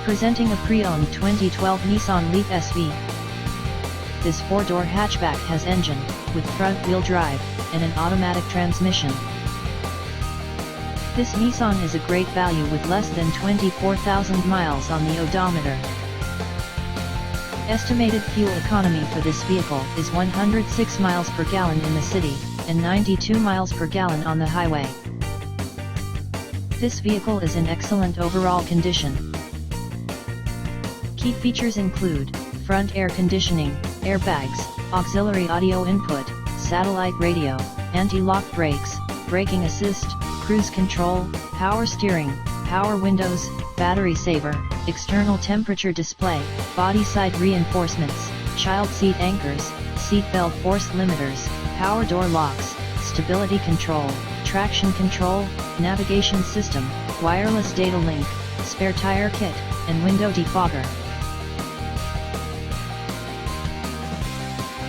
Presenting a pre-owned 2012 Nissan Leaf SV. This 4-door hatchback has engine, with front-wheel drive, and an automatic transmission. This Nissan is a great value with less than 24,000 miles on the odometer. Estimated fuel economy for this vehicle is 106 miles per gallon in the city, and 92 miles per gallon on the highway. This vehicle is in excellent overall condition. Key features include front air conditioning, airbags, auxiliary audio input, satellite radio, anti-lock brakes, braking assist, cruise control, power steering, power windows, battery saver, external temperature display, body side reinforcements, child seat anchors, seat belt force limiters, power door locks, stability control, traction control, navigation system, wireless data link, spare tire kit, and window defogger.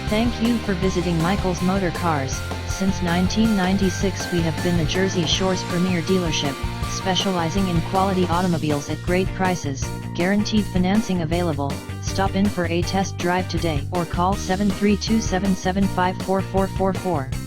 Thank you for visiting Michael's Motorcars. Since 1996 we have been the Jersey Shore's premier dealership, specializing in quality automobiles at great prices, guaranteed financing available. Stop in for a test drive today or call 732-775-4444.